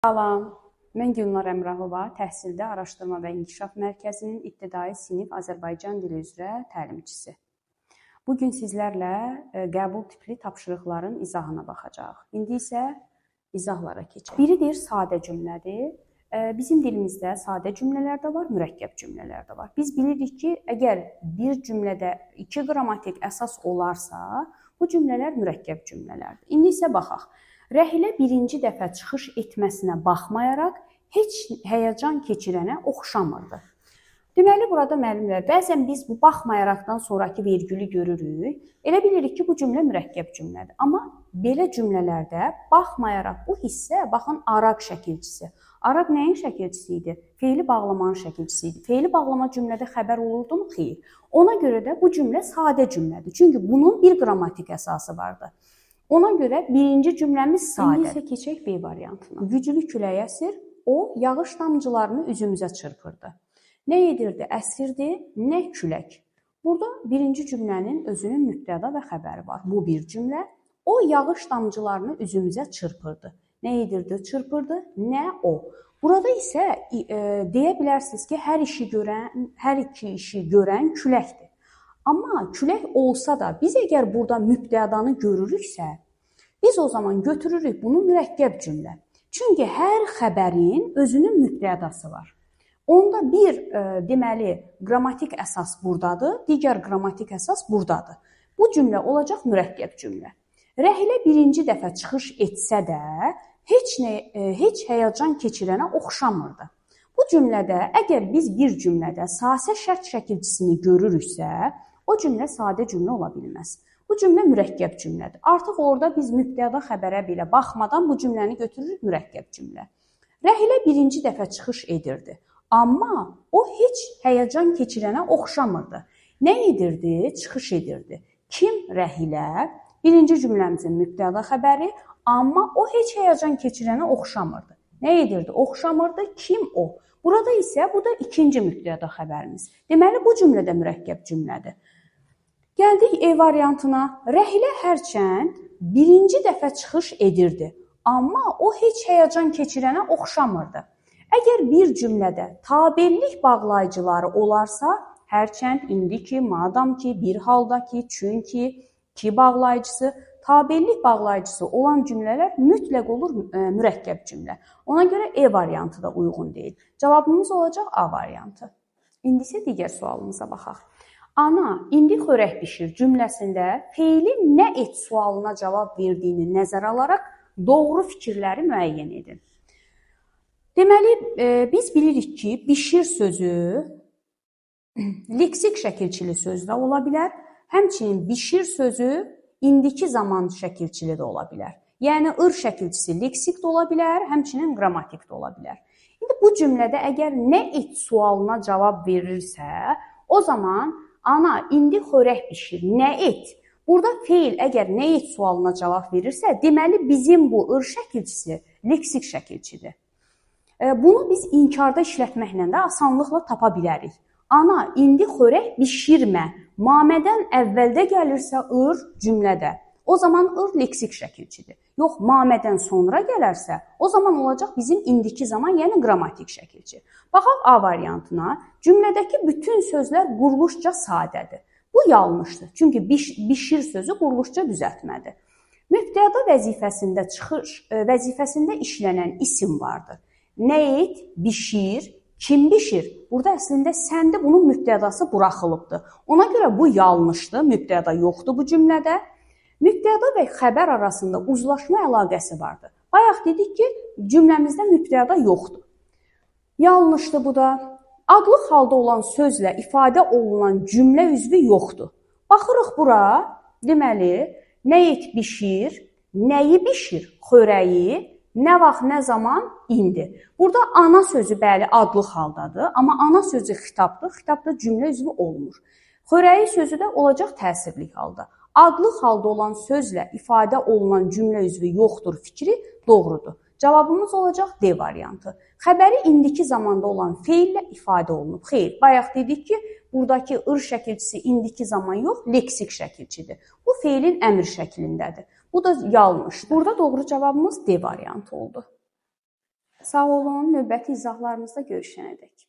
Salam, mən Gülnar Əmrahova, Təhsildə Araşdırma və İnkişaf Mərkəzinin İbtidai sinif Azərbaycan dili üzrə təlimçisi. Bugün sizlərlə qəbul tipli tapşırıqların izahına baxacağıq. İndi isə izahlara keçək. Biridir sadə cümlədir. Bizim dilimizdə sadə cümlələr də var, mürəkkəb cümlələr də var. Biz bilirik ki, əgər bir cümlədə iki qrammatik əsas olarsa, bu cümlələr mürəkkəb cümlələrdir. İndi isə baxaq. Rəhilə birinci dəfə çıxış etməsinə baxmayaraq heç həyəcan keçirənə oxşamırdı. Deməli, burada müəllimlər, bəzən biz bu baxmayaraqdan sonraki vergülü görürük. Elə bilirik ki, bu cümlə mürəkkəb cümlədir. Amma belə cümlələrdə baxmayaraq bu hissə, baxın, araq şəkilçisi. Araq nəyin şəkilçisi idi? Feili bağlamanın şəkilçisi idi. Feili bağlama cümlədə xəbər olurdu mu? Xeyr. Ona görə də bu cümlə sadə cümlədir. Çünki bunun bir qrammatik əsası vardı. Ona görə birinci cümləmiz sadə. İndi isə keçək B variantına. Güclü külək əsir, o yağış damcılarını üzümüzə çırpırdı. Nə edirdi? Əsirdi, nə külək. Burada birinci cümlənin özünün mübtəda və xəbəri var. Bu bir cümlə. O yağış damcılarını üzümüzə çırpırdı. Nə edirdi? Çırpırdı, nə o. Burada isə deyə bilərsiniz ki, hər iki işi görən küləkdir. Amma külək olsa da, biz əgər burada mübtədanı görürüksə, biz o zaman götürürük bunu mürəkkəb cümlə. Çünki hər xəbərin özünün mübtədası var. Onda bir, deməli, qrammatik əsas buradadır, digər qrammatik əsas buradadır. Bu cümlə olacaq mürəkkəb cümlə. Rəhilə birinci dəfə çıxış etsə də, heç həyəcan keçirənə oxşamırdı. Bu cümlədə, əgər biz bir cümlədə sasə şərt şəkilçisini görürüksə, o cümlə sadə cümlə ola bilməz. Bu cümlə mürəkkəb cümlədir. Artıq orada biz mübtəda xəbərə belə baxmadan bu cümləni götürürük mürəkkəb cümlə. Rəhilə birinci dəfə çıxış edirdi. Amma o heç həyəcan keçirənə oxşamırdı. Nə edirdi? Çıxış edirdi. Kim Rəhilə? Birinci cümləmizin mübtəda xəbəri, amma o heç həyəcan keçirənə oxşamırdı. Nə edirdi? Oxşamırdı. Kim o? Burada isə bu da ikinci mübtəda xəbərimiz. Deməli, bu cümlə də mürəkkəb cümlədir. Gəldik E variantına. Rəhilə hərçənd birinci dəfə çıxış edirdi, amma o heç həyəcan keçirənə oxşamırdı. Əgər bir cümlədə tabellik bağlayıcıları olarsa, hərçənd, indiki, madam ki, bir halda ki, çünki, ki bağlayıcısı, tabellik bağlayıcısı olan cümlələr mütləq olur mürəkkəb cümlə. Ona görə E variantı da uyğun deyil. Cavabımız olacaq A variantı. İndi isə digər sualımıza baxaq. Ana, indi xörək bişir cümləsində feili nə et sualına cavab verdiyini nəzərə alaraq doğru fikirləri müəyyən edin. Deməli, biz bilirik ki, bişir sözü leksik şəkilçili söz də ola bilər. Həmçinin bişir sözü indiki zaman şəkilçili də ola bilər. Yəni, şəkilçisi leksik də ola bilər, həmçinin qrammatik də ola bilər. İndi bu cümlədə əgər nə et sualına cavab verirsə, o zaman ana, indi xörək bişir, nə et? Burada feil əgər nə et sualına cavab verirsə, deməli bizim bu şəkilçisi leksik şəkilçidir. Bunu biz inkarda işlətməklə də asanlıqla tapa bilərik. Ana, indi xörək bişirmə. Mamədən əvvəldə gəlirsə cümlədə. O zaman leksik şəkilçidir. Yox, mamədən sonra gələrsə, o zaman olacaq bizim indiki zaman, yəni qrammatik şəkilçi. Baxaq A variantına. Cümlədəki bütün sözlər quruluşca sadədir. Bu yanlışdır. Çünki bişir sözü quruluşca düzəltmədir. Mübtəda vəzifəsində işlənən isim vardır. Nə et, bişir, kim bişir? Burada əslində səndə bunun mübtədası buraxılıbdır. Ona görə bu yanlışdır, mübtəda yoxdur bu cümlədə. Mübtəda və xəbər arasında uzlaşma əlaqəsi vardır. Bayaq dedik ki, cümləmizdə mübtəda yoxdur. Yanlışdır bu da. Adlıq halda olan sözlə ifadə olunan cümlə üzvü yoxdur. Baxırıq bura, deməli, nə et bişir, nəyi bişir, xörəyi, nə vaxt, nə zaman, indi. Burada ana sözü bəli adlıq haldadır, amma ana sözü xitabdır, xitabda cümlə üzvü olmur. Xörəyi sözü də olacaq təsirlik halda. Adlıq halda olan sözlə ifadə olunan cümlə üzvü yoxdur fikri doğrudur. Cavabımız olacaq D variantı. Xəbəri indiki zamanda olan feillə ifadə olunub. Xeyr, bayaq dedik ki, buradakı şəkilçisi indiki zaman yox, leksik şəkilçidir. Bu feilin əmr şəklindədir. Bu da yanlış. Burada doğru cavabımız D variantı oldu. Sağ olun, növbəti izahlarımızda görüşənədək.